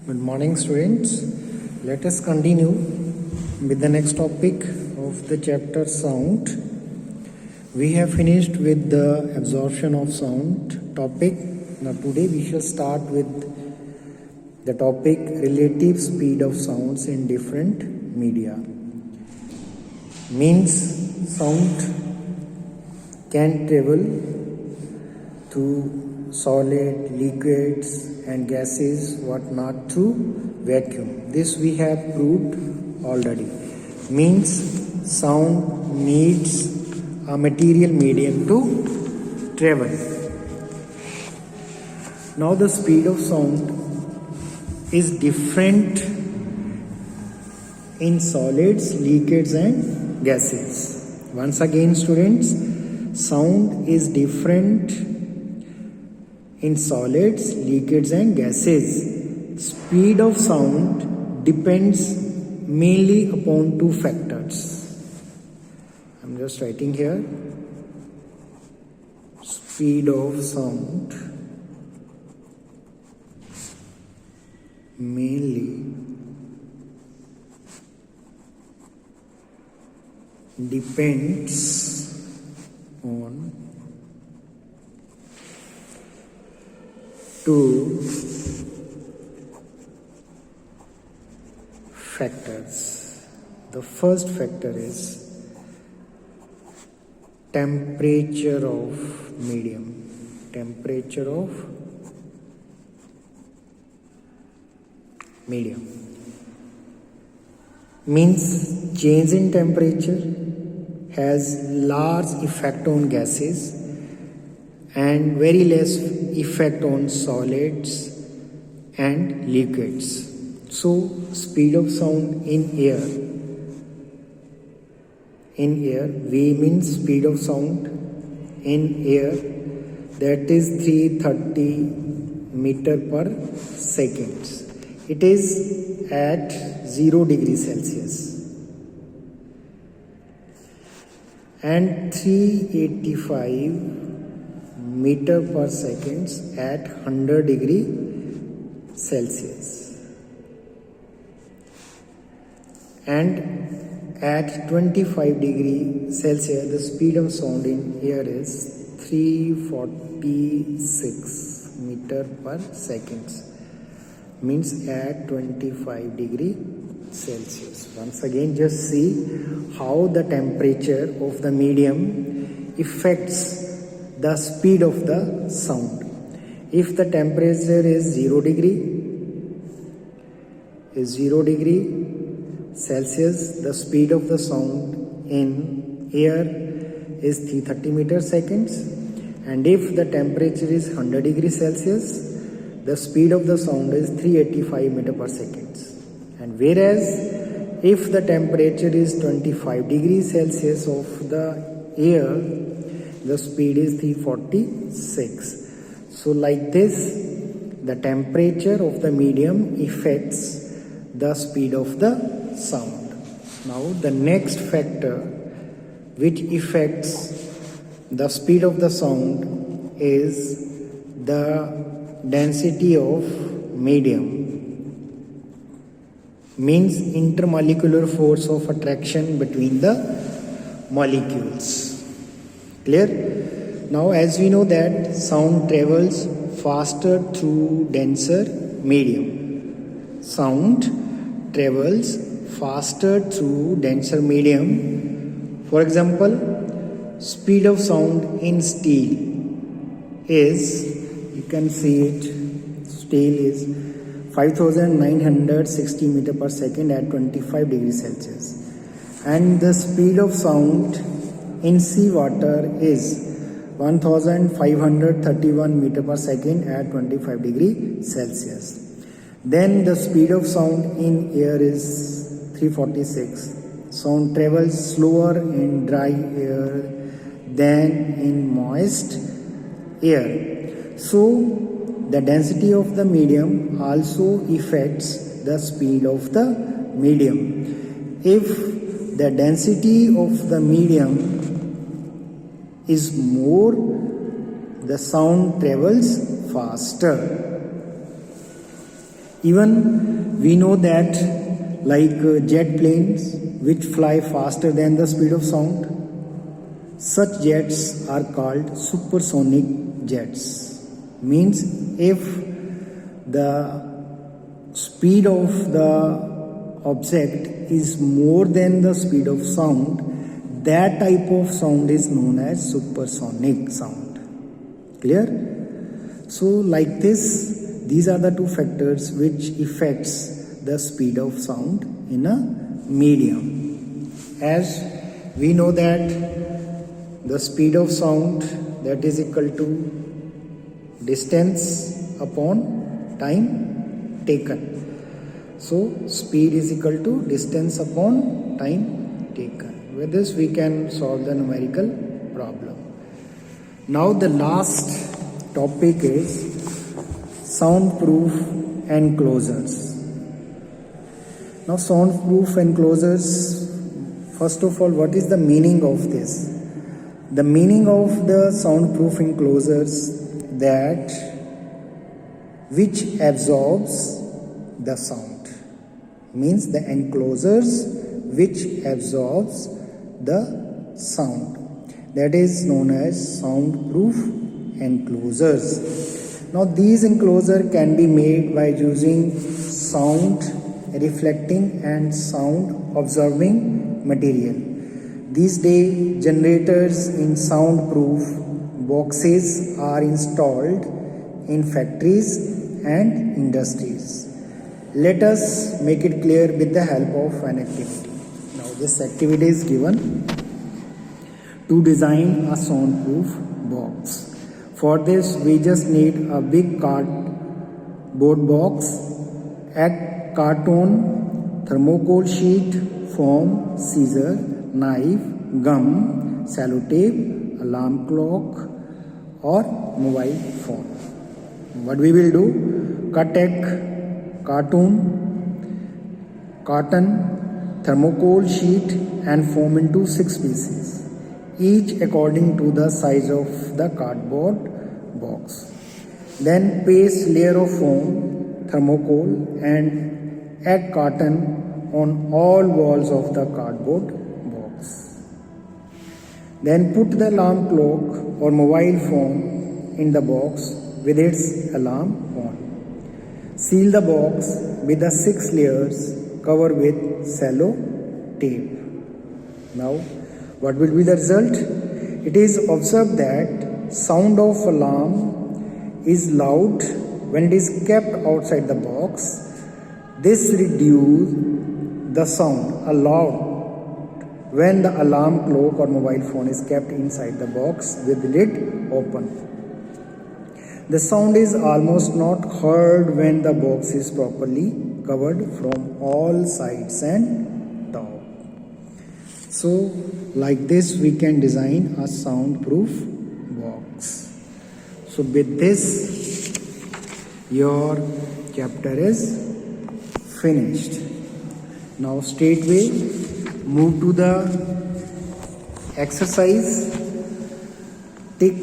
Good morning, students. Let us continue with the next topic of the chapter sound. We have finished with the absorption of sound topic. Now today we shall start with the topic relative speed of sounds in different media. Means sound can travel through solid, liquids and gases, whatnot, through vacuum. This we have proved already. Means sound needs a material medium to travel. Now the speed of sound is different in solids, liquids and gases. Once again, students, sound is different in solids, liquids and gases. Speed of sound depends mainly upon two factors. I'm just writing here. Speed of sound mainly depends on two factors. The first factor is temperature of medium. Temperature of medium means change in temperature has large effect on gases and very less effect on solids and liquids. So speed of sound in air, V means speed of sound in air, that is 330 meter per second. It is at 0 degrees Celsius and 385 meter per second at 100 degree Celsius, and at 25 degree Celsius the speed of sound in air is 346 meter per second, means at 25 degree Celsius. Once again, just see how the temperature of the medium affects the speed of the sound. If the temperature is 0 degree Celsius, the speed of the sound in air is 330 meter seconds, and if the temperature is 100 degrees Celsius, the speed of the sound is 385 meter per second. And whereas if the temperature is 25 degrees Celsius of the air, the speed is 346. So like this, the temperature of the medium affects the speed of the sound. Now the next factor which affects the speed of the sound is the density of medium, means intermolecular force of attraction between the molecules. Clear? Now as we know that sound travels faster through denser medium. Sound travels faster through denser medium. For example, speed of sound in steel is, you can see it, steel is 5960 meter per second at 25 degrees Celsius, and the speed of sound in seawater is 1531 meter per second at 25 degrees Celsius. Then the speed of sound in air is 346. Sound travels slower in dry air than in moist air. So the density of the medium also affects the speed of the medium. If the density of the medium is more, the sound travels faster. Even we know that jet planes which fly faster than the speed of sound, such jets are called supersonic jets. Means if the speed of the object is more than the speed of sound, that type of sound is known as supersonic sound. Clear? So like this, these are the two factors which affects the speed of sound in a medium. As we know that the speed of sound, that is equal to distance upon time taken. So speed is equal to distance upon time taken. With this we can solve the numerical problem. Now the last topic is soundproof enclosures. Now soundproof enclosures, first of all, what is the meaning of this? The meaning of the soundproof enclosures that which absorbs the sound, means the enclosures which absorbs the sound, that is known as soundproof enclosures. Now these enclosures can be made by using sound reflecting and sound absorbing material. These days generators in soundproof boxes are installed in factories and industries. Let us make it clear with the help of an activity. Now this activity is given to design a soundproof box. For this we just need a big cardboard box, a carton, thermocol sheet, foam, scissor, knife, gum, sellotape, alarm clock or mobile phone. What we will do, cut a carton, thermocol sheet and foam into 6 pieces, each according to the size of the cardboard box. Then paste layer of foam, thermocol and egg carton on all walls of the cardboard box. Then put the alarm clock or mobile phone in the box with its alarm on. Seal the box with the 6 layers covered with cello tape. Now, what will be the result? It is observed that sound of alarm is loud when it is kept outside the box. This reduces the sound a lot when the alarm clock or mobile phone is kept inside the box with the lid open. The sound is almost not heard when the box is properly covered from all sides and top. So like this we can design a soundproof box. So with this your chapter is finished. Now straightway move to the exercise. Tick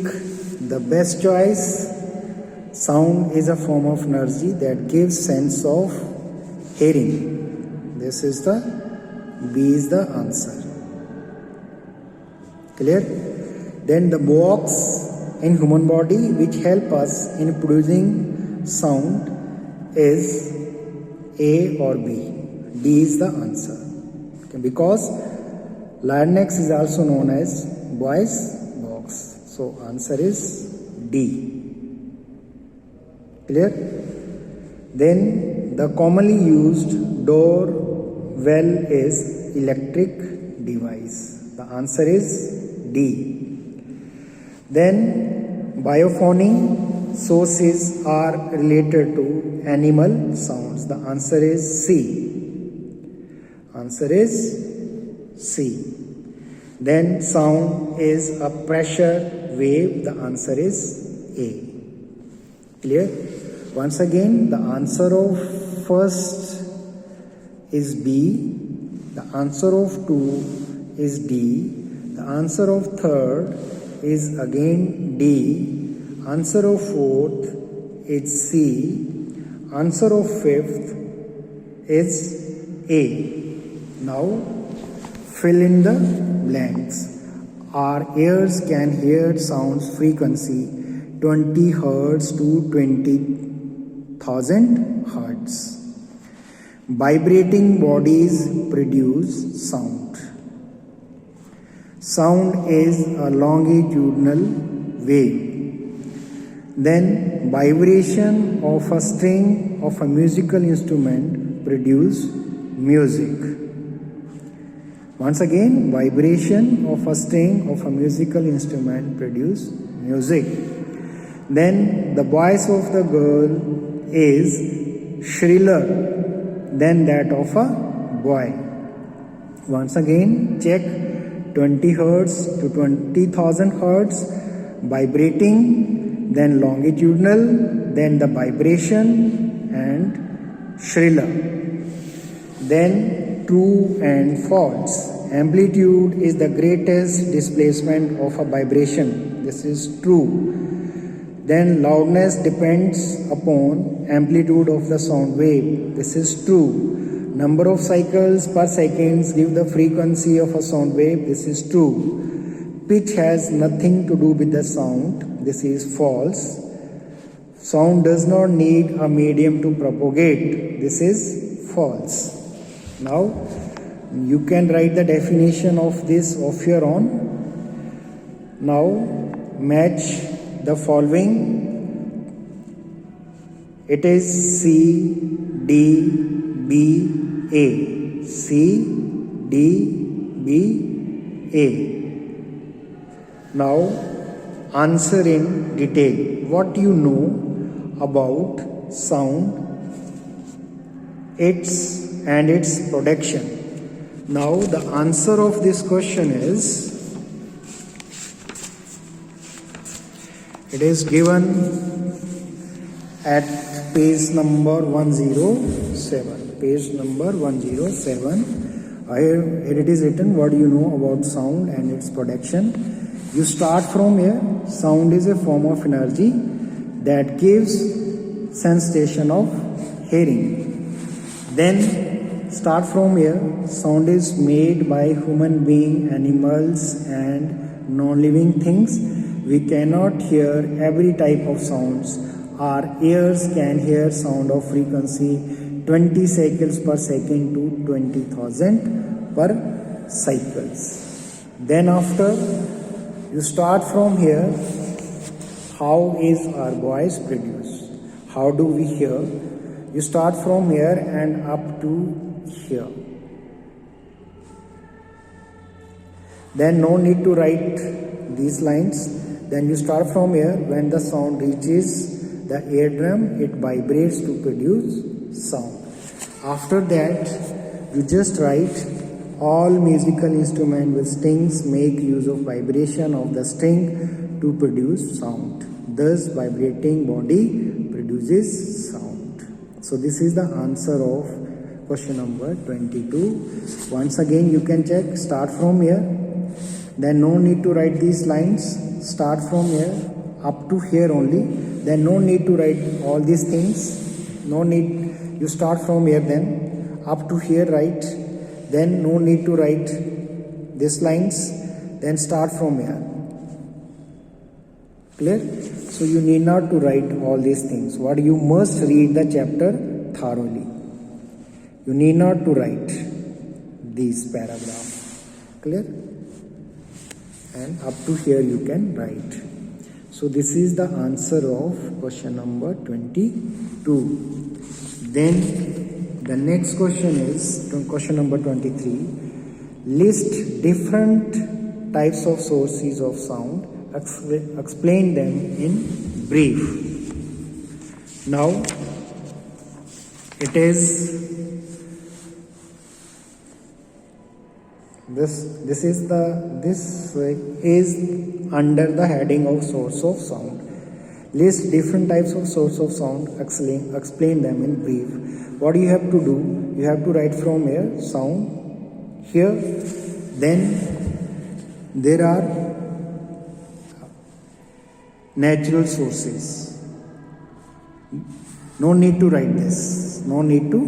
the best choice. Sound is a form of energy that gives sense of hearing. This is the B is the answer. Clear? Then the box in human body which help us in producing sound is A or B. D is the answer. Okay, because larynx is also known as voice box. So answer is D. Clear? Then the commonly used door well is electric device. The answer is D. Then biophoning sources are related to animal sounds. The answer is C. Answer is C. Then sound is a pressure wave. The answer is A. Clear? Once again, the answer of first is B, the answer of 2 is D, the answer of third is again D, answer of fourth is C, Answer of fifth is A. Now fill in the blanks. Our ears can hear sounds frequency 20 Hz to 20,000 Hz. Vibrating bodies produce sound. Sound is a longitudinal wave. Then vibration of a string of a musical instrument produce music. Once again, vibration of a string of a musical instrument produce music. Then the voice of the girl is shriller than that of a boy. Once again, check 20 Hz to 20,000 Hz, vibrating, then longitudinal, then the vibration and shriller. Then true and false. Amplitude is the greatest displacement of a vibration. This is true. Then loudness depends upon amplitude of the sound wave. This is true. Number of cycles per second give the frequency of a sound wave. This is true. Pitch has nothing to do with the sound. This is false. Sound does not need a medium to propagate. This is false. Now you can write the definition of this of your own. Now match the following. It is C, D, B, A. C, D, B, A. Now answer in detail. What you know about sound, its production. Now the answer of this question is, it is given at page number 107. Page number 107. Here it is written, what do you know about sound and its production? You start from here. Sound is a form of energy that gives sensation of hearing. Then start from here. Sound is made by human being, animals and non-living things. We cannot hear every type of sounds. Our ears can hear sound of frequency 20 cycles per second to 20,000 per cycles. Then after, you start from here. How is our voice produced? How do we hear? You start from here and up to here. Then no need to write these lines. Then you start from here. When the sound reaches the eardrum, it vibrates to produce sound. After that, you just write, all musical instruments with strings make use of vibration of the string to produce sound. Thus, vibrating body produces sound. So this is the answer of question number 22. Once again, you can check. Start from here. Then no need to write these lines. Start from here up to here only. Then no need to write all these things. No need. You start from here, then up to here, right? Then no need to write these lines. Then start from here. Clear? So you need not to write all these things. What you must read the chapter thoroughly. You need not to write these paragraphs. Clear? And up to here you can write. So this is the answer of question number 22. Then the next question is question number 23. List different types of sources of sound. Explain them in brief. Now it is this is under the heading of source of sound. List different types of source of sound. Explain them in brief. What you have to do? You have to write from here sound here. Then there are natural sources. No need to write this. No need to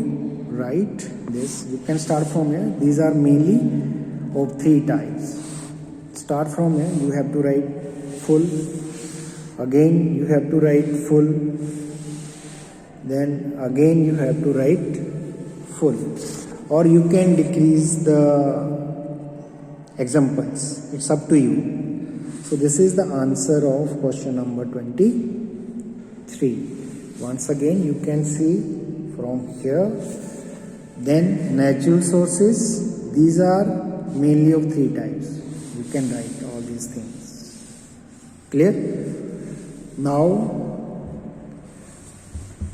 write this. You can start from here. These are mainly of three types. Start from here. You have to write full. Again you have to write full. Then again you have to write full. Or you can decrease the examples. It's up to you. So this is the answer of question number 23. Once again you can see from here. Then natural sources, these are mainly of three types. You can write all these things. Clear? Now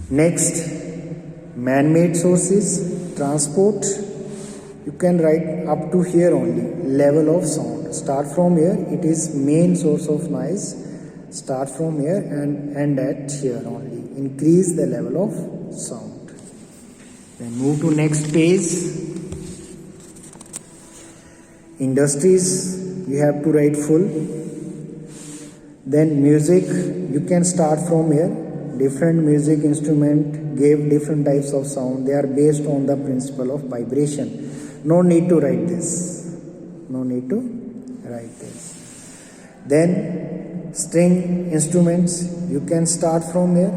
next, man-made sources, transport. You can write up to here only, level of sound. Start from here, it is main source of noise. Start from here and end at here only. Increase the level of sound. Then move to next page. Industries, you have to write full. Then music, you can start from here. Different music instrument gave different types of sound. They are based on the principle of vibration. No need to write this. No need to write this. Then string instruments, you can start from here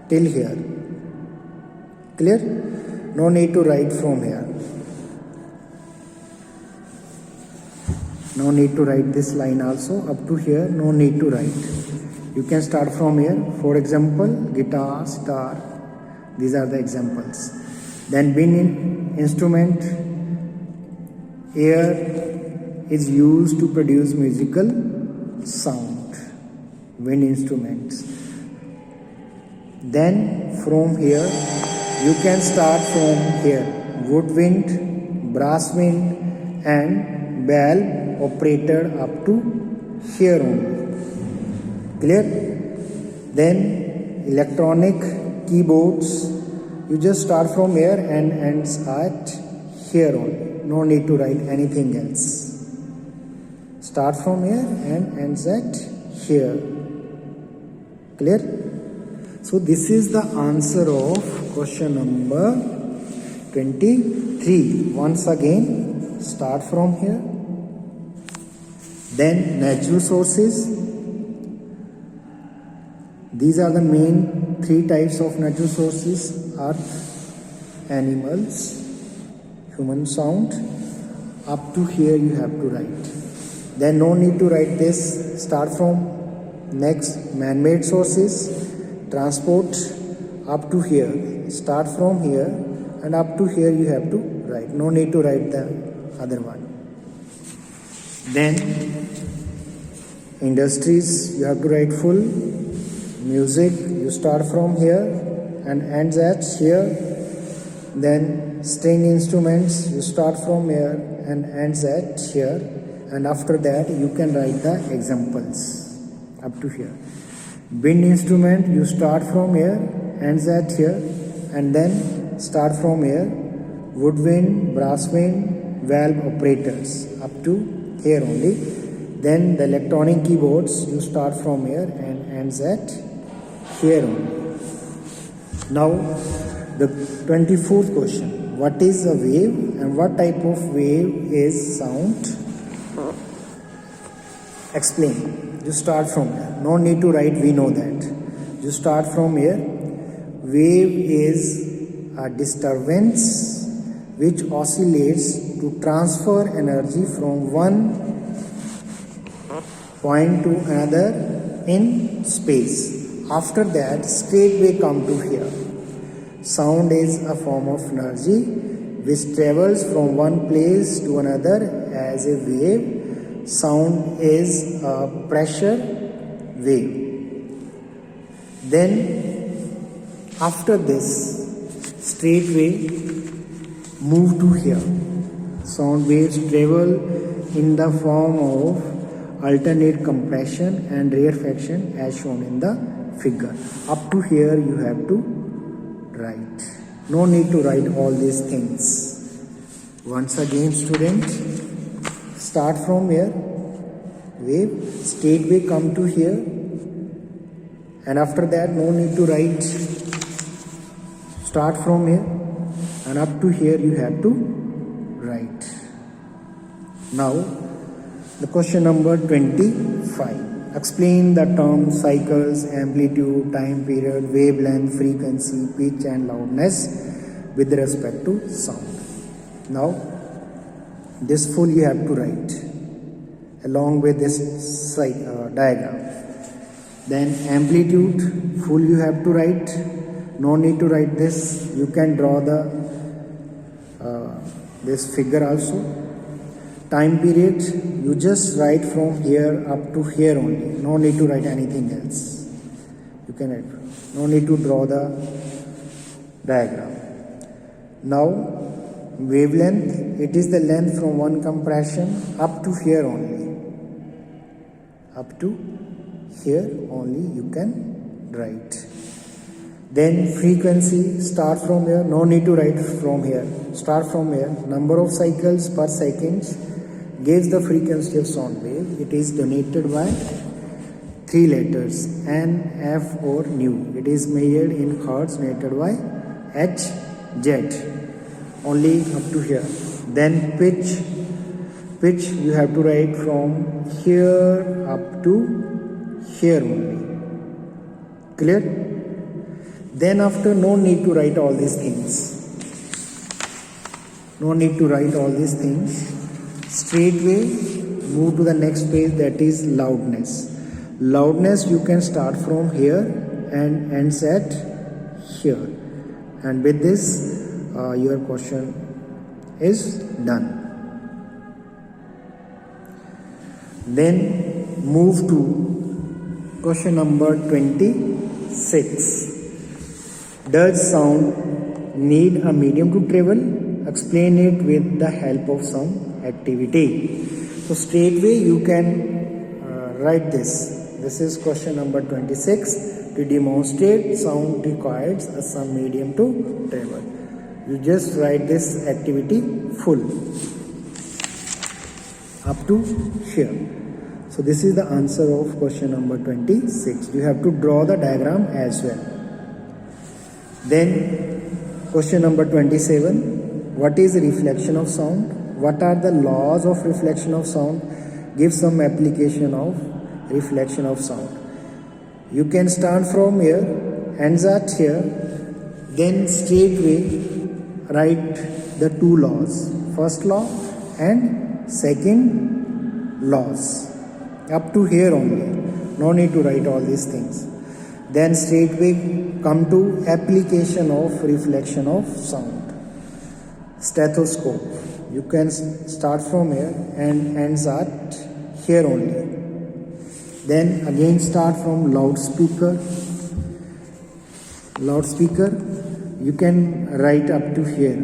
till here. Clear? No need to write from here. No need to write this line also. Up to here, no need to write. You can start from here. For example, guitar, sitar. These are the examples. Then wind instrument. Air is used to produce musical sound. Wind instruments. Then from here, you can start from here. Woodwind, brass wind and valve operated up to here only. Clear? Then electronic keyboards, you just start from here and ends at here only. No need to write anything else. Start from here and ends at here. Clear? So this is the answer of question number 23. Once again, start from here. Then natural sources. These are the main three types of natural sources: earth, animals, human sound. Up to here you have to write. Then no need to write this. Start from next, man-made sources, transport. Up to here. Start from here and up to here you have to write. No need to write the other one. Then industries, you have to write full. Music, you start from here and ends at here. Then string instruments, you start from here and ends at here. And after that you can write the examples up to here. Wind instrument, you start from here, ends at here, and then start from here. Woodwind, brass wind, valve operators up to here only. Then the electronic keyboards, you start from here and ends at here only. Now the 24th question. What is a wave and what type of wave is sound? Explain. You start from here. No need to write, we know that. You start from here. Wave is a disturbance which oscillates to transfer energy from one point to another in space. After that, straightway come to here. Sound is a form of energy which travels from one place to another as a wave. Sound is a pressure wave. Then after this, straightway move to here. Sound waves travel in the form of alternate compression and rarefaction as shown in the figure. Up to here you have to write. No need to write all these things. Once again, student, start from here. Wave, straightway come to here and after that no need to write. Start from here and up to here you have to write. Now the question number 25. Explain the terms cycles, amplitude, time period, wavelength, frequency, pitch and loudness with respect to sound. Now this full you have to write along with this diagram. Then amplitude full you have to write. No need to write this. You can draw the this figure also. Time period, you just write from here up to here only. No need to write anything else. You can write. No need to draw the diagram. Now, wavelength, it is the length from one compression up to here only. Up to here only you can write. Then frequency, start from here. No need to write from here. Start from here. Number of cycles per second gives the frequency of sound wave. It is denoted by 3 letters N, F or nu. It is measured in hertz, denoted by H, Z. Only up to here. Then pitch you have to write from here up to here only. Clear? Then after, no need to write all these things. No need to write all these things. Straightway move to the next page, that is loudness. Loudness you can start from here and ends at here. And with this your question is done. Then move to question number 26. Does sound need a medium to travel? Explain it with the help of some activity. So straightway you can write this. This is question number 26. To demonstrate sound requires some medium to travel. You just write this activity full up to here. So this is the answer of question number 26. You have to draw the diagram as well. Then question number 27. What is reflection of sound? What are the laws of reflection of sound? Give some application of reflection of sound. You can start from here, ends at here, then straightway write the 2 laws. First law and second laws. Up to here only. No need to write all these things. Then straightway come to application of reflection of sound. Stethoscope. You can start from here and ends at here only. Then again start from loudspeaker. Loudspeaker, you can write up to here.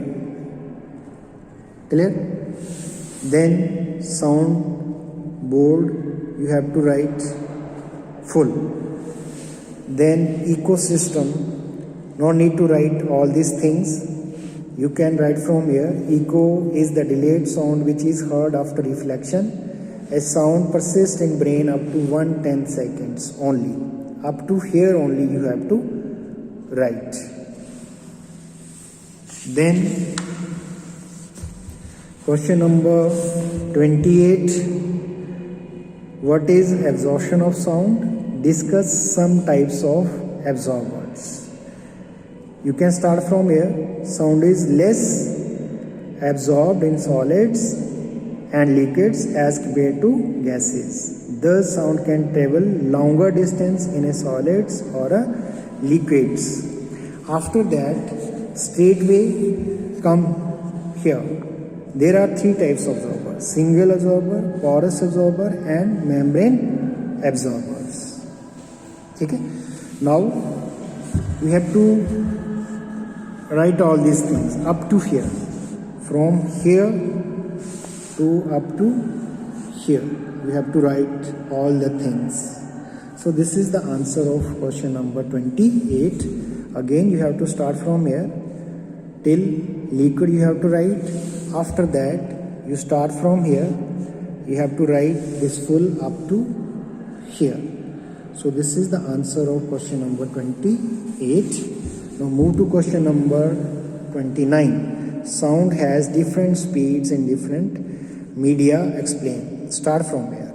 Clear? Then sound board, you have to write full. Then ecosystem, no need to write all these things. You can write from here. Echo is the delayed sound which is heard after reflection. A sound persists in brain up to 1/10 seconds only. Up to here only you have to write. Then question number 28. What is absorption of sound? Discuss some types of absorbers. You can start from here. Sound is less absorbed in solids and liquids as compared to gases. Thus, sound can travel longer distance in a solids or a liquids. After that, straightway come here. There are 3 types of absorbers: single absorber, porous absorber and membrane absorbers. Okay? Now, we have to write all these things up to here. From here to up to here. We have to write all the things. So this is the answer of question number 28. Again, you have to start from here till liquid you have to write. After that, you start from here. You have to write this full up to here. So this is the answer of question number 28. Now move to question number 29. Sound has different speeds in different media. Explain. Start from here.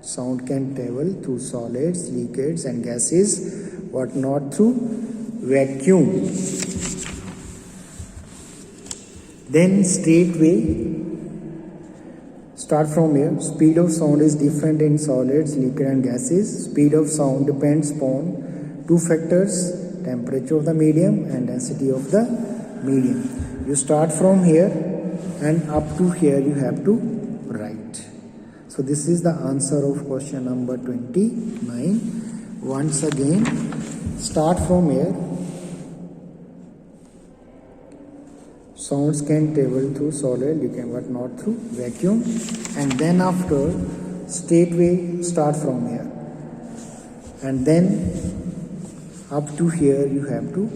Sound can travel through solids, liquids and gases, but not through vacuum. Then straightway, start from here. Speed of sound is different in solids, liquid and gases. Speed of sound depends upon two factors: temperature of the medium and density of the medium. You start from here and up to here you have to write. So this is the answer of question number 29. Once again, start from here. Sounds can travel through solid, liquid, but not through vacuum. And then after, straightway start from here. And then up to here you have to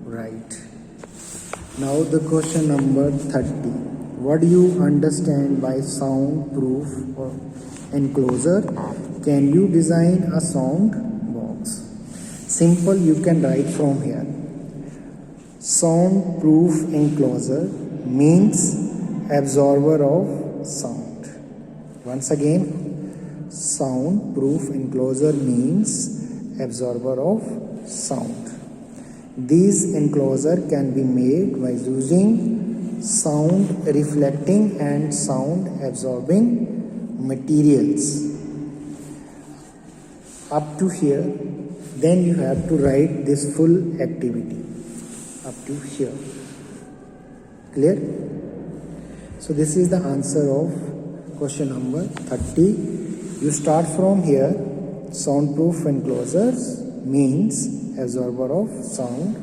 write. Now the question number 30. What do you understand by soundproof or enclosure? Can you design a sound box? Simple, you can write from here. Soundproof enclosure means absorber of sound. Once again, soundproof enclosure means absorber of sound. These enclosure can be made by using sound reflecting and sound absorbing materials. Up to here, then you have to write this full activity. Up to here. Clear? So this is the answer of question number 30. You start from here. Soundproof enclosures means absorber of sound.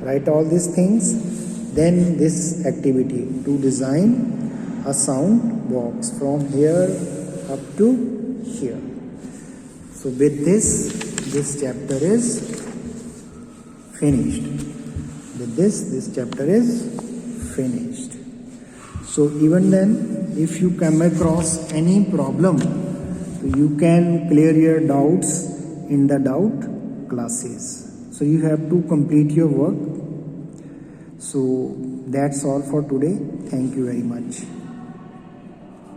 Write all these things. Then this activity to design a sound box from here up to here. So with this chapter is finished. With this chapter is finished. So even then, if you come across any problem, you can clear your doubts in the doubt classes. So you have to complete your work. So that's all for today. Thank you very much.